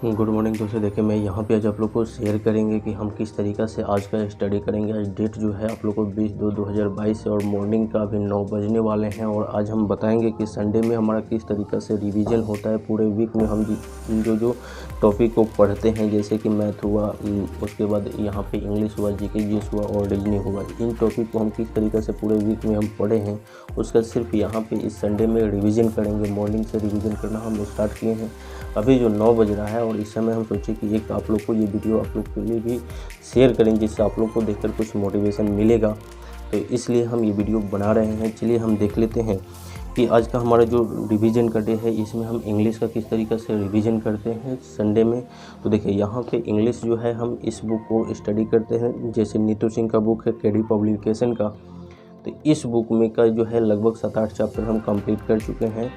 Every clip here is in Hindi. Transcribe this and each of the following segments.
गुड मॉर्निंग दोस्तों। देखिए मैं यहाँ पे आज आप लोग को शेयर करेंगे कि हम किस तरीक़ा से आज का स्टडी करेंगे। आज डेट जो है आप लोग को 20/2/2022 है और मॉर्निंग का अभी 9 बजने वाले हैं। और आज हम बताएंगे कि संडे में हमारा किस तरीक़ा से रिवीजन होता है। पूरे वीक में हम जो टॉपिक को पढ़ते हैं, जैसे कि मैथ हुआ, उसके बाद यहाँ पे इंग्लिश हुआ, जीके जीएस हुआ और रीजनिंग हुआ। इन टॉपिक को हम किस तरीक़े से पूरे वीक में हम पढ़े हैं, उसका सिर्फ यहाँ पे इस संडे में रिवीजन करेंगे। मॉर्निंग से रिवीजन करना हम स्टार्ट किए हैं। अभी जो 9 बज रहा है और इस समय हम सोचे कि एक आप लोग को ये वीडियो आप लोग के लिए भी शेयर करें, जिससे आप लोग को देखकर कुछ मोटिवेशन मिलेगा। तो इसलिए हम ये वीडियो बना रहे हैं। चलिए हम देख लेते हैं कि आज का हमारा जो रिवीजन का डे है, इसमें हम इंग्लिश का किस तरीक़े से रिवीजन करते हैं संडे में। तो देखिए यहाँ पे इंग्लिश जो है हम इस बुक को स्टडी करते हैं। जैसे नीतू सिंह का बुक है केडी पब्लिकेशन का, तो इस बुक में का जो है लगभग 7-8 चैप्टर हम कंप्लीट कर चुके हैं।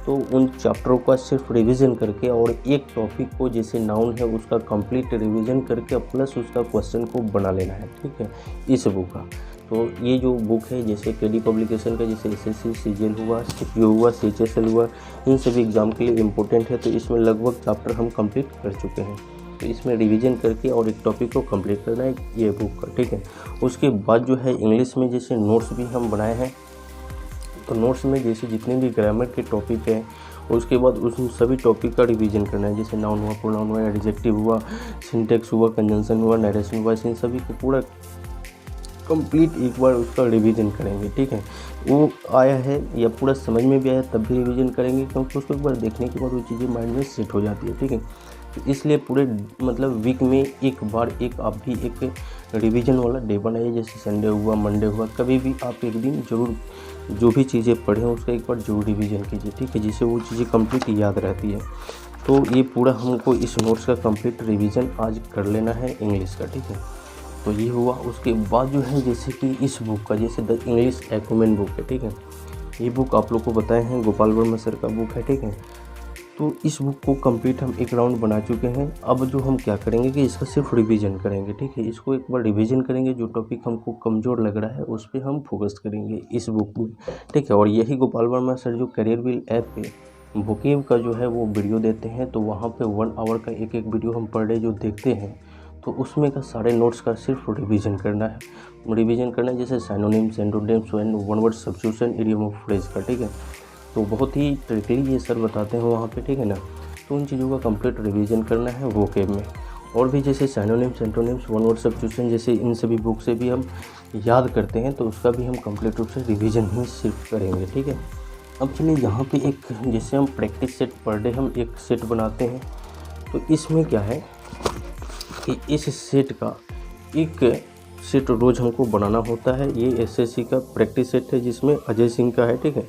तो उन चैप्टरों का सिर्फ रिवीजन करके और एक टॉपिक को जैसे नाउन है उसका कंप्लीट रिवीजन करके प्लस उसका क्वेश्चन को बना लेना है, ठीक है, इस बुक का। तो ये जो बुक है जैसे केडी पब्लिकेशन का, जैसे एसएससी सीजीएल हुआ, सीपीओ हुआ, सीएचएसएल हुआ, इन सभी एग्ज़ाम के लिए इम्पोर्टेंट है। तो इसमें लगभग चैप्टर हम कंप्लीट कर चुके हैं। तो इसमें रिवीजन करके और एक टॉपिक को कंप्लीट करना है ये बुक का, ठीक है। उसके बाद जो है इंग्लिश में जैसे नोट्स भी हम बनाए हैं। तो नोट्स में जैसे जितने भी ग्रामर के टॉपिक हैं, उसके बाद उस सभी टॉपिक का रिवीजन करना है। जैसे नाउन हुआ, प्रोनाउन हुआ, एडजेक्टिव हुआ, सिंटेक्स हुआ, कंजंक्शन हुआ, नरेशन हुआ, इन सभी को पूरा कंप्लीट एक बार उसका रिवीजन करेंगे, ठीक है। वो आया है या पूरा समझ में भी आया तब भी रिवीजन करेंगे, क्योंकि उसको एक बार देखने के बाद वो चीज़ें माइंड में सेट हो जाती है, ठीक है। तो इसलिए पूरे मतलब वीक में एक बार एक आप भी एक रिवीजन वाला डे बनाइए। जैसे संडे हुआ, मंडे हुआ, कभी भी आप एक दिन ज़रूर जो भी चीज़ें पढ़ें उसका एक बार जरूर रिवीजन कीजिए, ठीक है, जिससे वो चीज़ें कंप्लीट याद रहती है। तो ये पूरा हमको इस नोट्स का कंप्लीट रिवीजन आज कर लेना है इंग्लिश का, ठीक है। तो ये हुआ। उसके बाद जो है जैसे कि इस बुक का, जैसे द इंग्लिश एक्यूमेन बुक है, ठीक है। ये बुक आप लोग को बताए हैं गोपाल वर्मा सर का बुक है, ठीक है। तो इस बुक को कंप्लीट हम एक राउंड बना चुके हैं। अब जो हम क्या करेंगे कि इसका सिर्फ रिवीजन करेंगे, ठीक है। इसको एक बार रिवीजन करेंगे, जो टॉपिक हमको कमज़ोर लग रहा है उस पर हम फोकस करेंगे इस बुक में, ठीक है। और यही गोपाल वर्मा सर जो करियर व्हील ऐप पे वोकेब का जो है वो वीडियो देते हैं, तो वहाँ पे 1 आवर का एक वीडियो हम पर डे जो देखते हैं, तो उसमें का सारे नोट्स का सिर्फ रिवीजन करना है। रिवीजन करना है जैसे synonyms, antonyms, one word substitution, idiom of phrase का, ठीक है। तो बहुत ही ट्रिकली ये सर बताते हैं वहाँ पे, ठीक है ना। तो उन चीज़ों का कंप्लीट रिवीजन करना है वोकेब में। और भी जैसे synonyms, antonyms, one word substitution, जैसे इन सभी बुक से भी हम याद करते हैं, तो उसका भी हम कंप्लीट रूप से रिवीजन ही सिर्फ करेंगे, ठीक है। अब चलिए यहाँ पे एक जैसे हम प्रैक्टिस सेट पर डे हम एक सेट बनाते हैं। तो इसमें क्या है कि इस सेट का एक सेट रोज़ हमको बनाना होता है। ये एसएससी का प्रैक्टिस सेट है जिसमें अजय सिंह का है, ठीक है।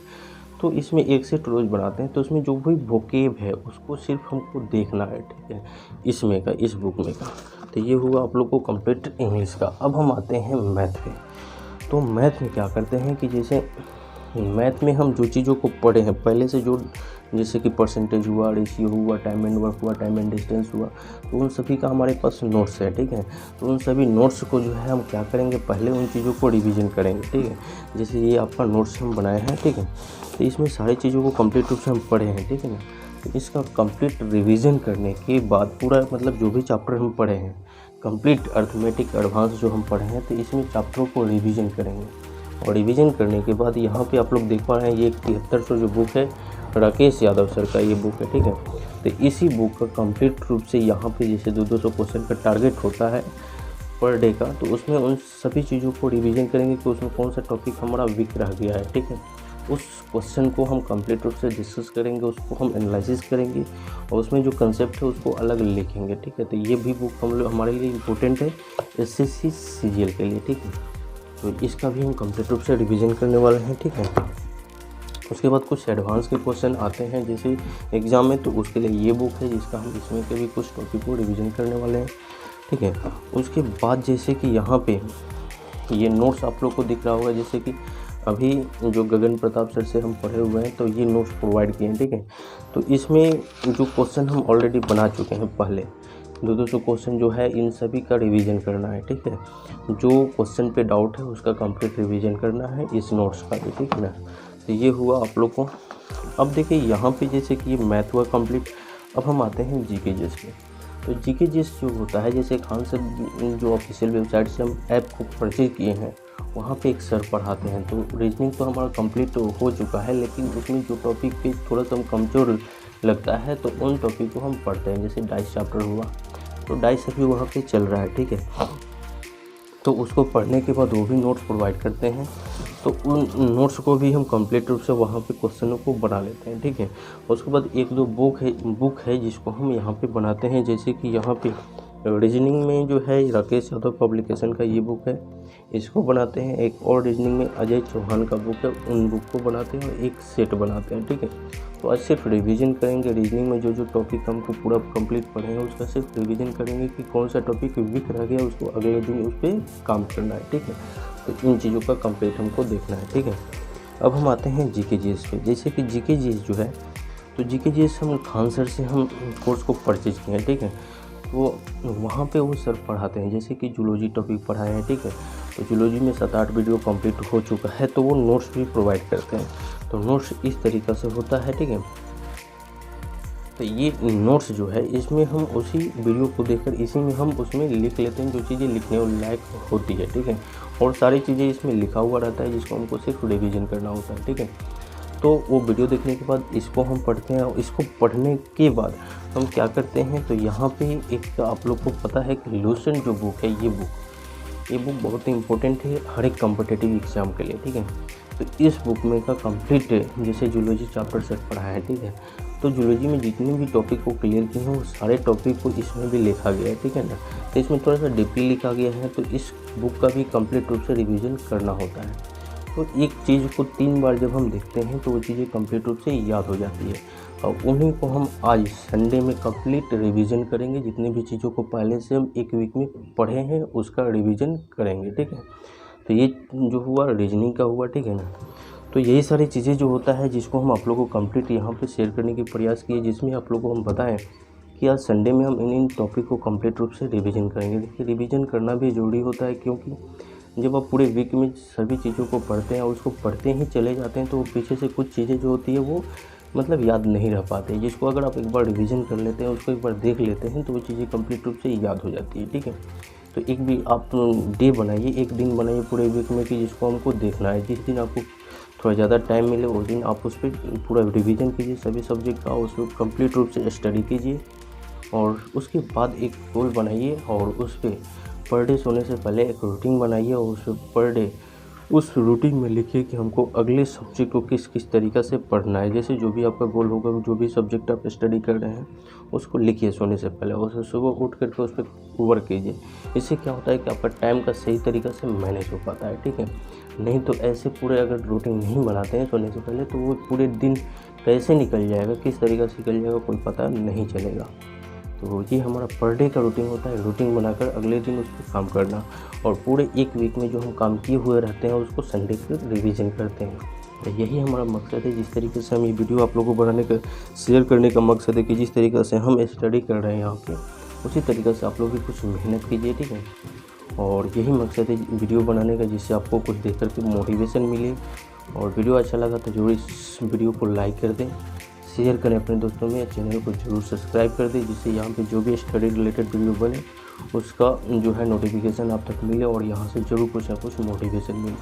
तो इसमें एक सेट रोज़ बनाते हैं। तो इसमें जो भी वोकेब है उसको सिर्फ हमको देखना है, ठीक है, इसमें का, इस बुक में का। तो ये हुआ आप लोग को कंप्लीट इंग्लिश का। अब हम आते हैं मैथ पे। तो मैथ में क्या करते हैं कि जैसे मैथ में हम जो चीज़ों को पढ़े हैं पहले से, जो जैसे कि परसेंटेज हुआ, रेशियो हुआ, टाइम एंड वर्क हुआ, टाइम एंड डिस्टेंस हुआ, तो उन सभी का हमारे पास नोट्स है, ठीक है। तो उन सभी नोट्स को जो है हम क्या करेंगे, पहले उन चीज़ों को रिवीजन करेंगे, ठीक है। जैसे ये आपका नोट्स हम बनाए हैं, ठीक है। तो इसमें सारी चीज़ों को कंप्लीट रूप से हम पढ़े हैं, ठीक है ना। तो इसका कंप्लीट रिवीजन करने के बाद पूरा मतलब जो भी चैप्टर हम पढ़े हैं, कंप्लीट अर्थमेटिक एडवांस जो हम पढ़े हैं, तो इसमें चैप्टरों को रिवीजन करेंगे। और रिवीजन करने के बाद यहाँ पे आप लोग देख पा रहे हैं ये 7300 जो बुक है राकेश यादव सर का ये बुक है, ठीक है। तो इसी बुक का कंप्लीट रूप से यहाँ पे जैसे 200 क्वेश्चन का टारगेट होता है पर डे का, तो उसमें उन सभी चीज़ों को रिवीजन करेंगे कि उसमें कौन सा टॉपिक हमारा वीक रह गया है, ठीक है। उस क्वेश्चन को हम कंप्लीट रूप से डिस्कस करेंगे, उसको हम एनालिसिस करेंगे और उसमें जो कंसेप्ट है उसको अलग लिखेंगे, ठीक है। तो ये भी बुक हमारे लिए इम्पोर्टेंट है एसएससी सीजीएल के लिए, ठीक है। तो इसका भी हम कंप्लीट रूप से रिवीजन करने वाले हैं, ठीक है। उसके बाद कुछ एडवांस के क्वेश्चन आते हैं जैसे एग्ज़ाम में, तो उसके लिए ये बुक है जिसका हम इसमें के भी कुछ टॉपिक को रिवीजन करने वाले हैं, ठीक है। उसके बाद जैसे कि यहाँ पे ये नोट्स आप लोग को दिख रहा होगा, जैसे कि अभी जो गगन प्रताप सर से हम पढ़े हुए हैं, तो ये नोट्स प्रोवाइड किए हैं, ठीक है। तो इसमें जो क्वेश्चन हम ऑलरेडी बना चुके हैं पहले 200 क्वेश्चन जो है, इन सभी का रिवीजन करना है, ठीक है। जो क्वेश्चन पे डाउट है उसका कंप्लीट रिवीजन करना है इस नोट्स का भी, ठीक है ना। तो ये हुआ आप लोग को। अब देखिए यहाँ पे जैसे कि ये मैथ हुआ कंप्लीट। अब हम आते हैं जीके जीएस पे। तो जीके जीएस जो होता है, जैसे खान सर जो ऑफिशियल वेबसाइट से हम ऐप को परचेज किए हैं, वहाँ पे एक सर पढ़ाते हैं। तो रीजनिंग तो हमारा कंप्लीट हो चुका है, लेकिन उसमें जो टॉपिक पे थोड़ा सा हम कमज़ोर लगता है तो उन टॉपिक को हम पढ़ते हैं। जैसे डाइस चैप्टर हुआ, तो डाइस अभी वहाँ पे चल रहा है, ठीक है। तो उसको पढ़ने के बाद वो भी नोट्स प्रोवाइड करते हैं, तो उन नोट्स को भी हम कंप्लीट रूप से वहाँ पे क्वेश्चनों को बना लेते हैं, ठीक है। उसके बाद एक दो बुक है जिसको हम यहाँ पे बनाते हैं। जैसे कि यहाँ पे रीजनिंग में जो है राकेश यादव पब्लिकेशन का ये बुक है, इसको बनाते हैं। एक और रीजनिंग में अजय चौहान का बुक है, उन बुक को बनाते हैं और एक सेट बनाते हैं, ठीक है। तो आज सिर्फ रिवीजन करेंगे, रीजनिंग में जो जो टॉपिक हमको पूरा कंप्लीट पढ़ेंगे उसका सिर्फ रिवीजन करेंगे कि कौन सा टॉपिक वीक रह गया, उसको अगले दिन उस पर काम करना है, ठीक है। तो इन चीज़ों का कंप्लीट हमको देखना है, ठीक है। अब हम आते हैं जीके जीएस पे। जैसे कि जीके जीएस जो है, तो जीके जीएस हम खान सर से हम कोर्स को परचेज किए हैं, ठीक है। तो वहाँ पे वो सर पढ़ाते हैं। जैसे कि जूलॉजी टॉपिक पढ़ाए हैं, ठीक है। तो जूलॉजी में 7-8 वीडियो कंप्लीट हो चुका है, तो वो नोट्स भी प्रोवाइड करते हैं। तो नोट्स इस तरीक़ा से होता है, ठीक है। तो ये नोट्स जो है, इसमें हम उसी वीडियो को देखकर इसी में हम उसमें लिख लेते हैं जो चीज़ें लिखने लायक होती है, ठीक है। और सारी चीज़ें इसमें लिखा हुआ रहता है जिसको हमको सिर्फ रिवीजन करना होता है, ठीक है। तो वो वीडियो देखने के बाद इसको हम पढ़ते हैं, और इसको पढ़ने के बाद हम क्या करते हैं, तो यहाँ पे एक आप लोग को पता है कि लूसेंट जो बुक है, ये बुक बहुत ही इंपॉर्टेंट है हर एक कॉम्पिटिटिव एग्ज़ाम के लिए, ठीक है। तो इस बुक में का कंप्लीट जैसे जूलॉजी चैप्टर सेट पढ़ा है, ठीक है। तो जूलॉजी में जितने भी टॉपिक को क्लियर किए हैं वो सारे टॉपिक को इसमें भी लिखा गया है, ठीक है ना। तो इसमें थोड़ा सा डीपली लिखा गया है, तो इस बुक का भी कंप्लीट रूप से रिवीजन करना होता है। तो एक चीज़ को 3 बार जब हम देखते हैं तो वो चीज़ें कंप्लीट रूप से याद हो जाती है, और उन्हीं को हम आज संडे में कंप्लीट रिवीजन करेंगे। जितनी भी चीज़ों को पहले से हम एक वीक में पढ़े हैं उसका रिवीजन करेंगे, ठीक है। तो ये जो हुआ रीजनिंग का हुआ, ठीक है ना। तो यही सारी चीज़ें जो होता है जिसको हम आप लोगों को कंप्लीट यहाँ पे शेयर करने की प्रयास किए, जिसमें आप लोगों को हम बताएं कि आज संडे में हम इन टॉपिक को कंप्लीट रूप से रिवीजन करेंगे। देखिए, रिवीजन करना भी ज़रूरी होता है, क्योंकि जब आप पूरे वीक में सभी चीज़ों को पढ़ते हैं और उसको पढ़ते ही चले जाते हैं तो पीछे से कुछ चीज़ें जो होती है वो मतलब याद नहीं रह पाते, जिसको अगर आप एक बार रिवीजन कर लेते हैं, उसको एक बार देख लेते हैं तो वो चीज़ें कंप्लीट रूप से याद हो जाती है, ठीक है। तो एक भी आप डे बनाइए, एक दिन बनाइए पूरे वीक में कि जिसको हमको देखना है। जिस दिन आपको थोड़ा ज़्यादा टाइम मिले उस दिन आप उस पर पूरा रिवीजन कीजिए सभी सब्जेक्ट का, उस पर कंप्लीट रूप से स्टडी कीजिए, और उसके बाद एक गोल बनाइए और उस पर पर डे सोने से पहले एक रूटीन बनाइए, और उस पर डे उस रूटीन में लिखिए कि हमको अगले सब्जेक्ट को किस किस तरीक़ा से पढ़ना है। जैसे जो भी आपका गोल होगा, जो भी सब्जेक्ट आप स्टडी कर रहे हैं उसको लिखिए सोने से पहले, और सुबह उठ करके उस पर वर्क कीजिए। इससे क्या होता है कि आपका टाइम का सही तरीक़ा से मैनेज हो पाता है, ठीक है। नहीं तो ऐसे पूरे अगर रूटीन नहीं बनाते हैं सोने से पहले तो वो पूरे दिन कैसे निकल जाएगा, किस तरीक़ा से निकल जाएगा कोई पता नहीं चलेगा। तो ये हमारा पर डे का रूटीन होता है। रूटीन बनाकर अगले दिन उस पर काम करना, और पूरे एक वीक में जो हम काम किए हुए रहते हैं उसको संडे को रिवीजन करते हैं। तो यही हमारा मकसद है। जिस तरीके से हम ये वीडियो आप लोगों को बनाने का शेयर करने का मकसद है कि जिस तरीके से हम स्टडी कर रहे हैं यहाँ पे, उसी तरीके से आप लोग भी कुछ मेहनत कीजिए, ठीक है। और यही मकसद है वीडियो बनाने का, जिससे आपको कुछ देख करके मोटिवेशन मिले। और वीडियो अच्छा लगा तो जरूर इस वीडियो को लाइक कर दें, शेयर करें अपने दोस्तों में, चैनल को जरूर सब्सक्राइब कर दें, जिससे यहाँ पे जो भी स्टडी रिलेटेड वीडियो बने उसका जो है नोटिफिकेशन आप तक मिले, और यहाँ से ज़रूर कुछ ना कुछ मोटिवेशन मिले।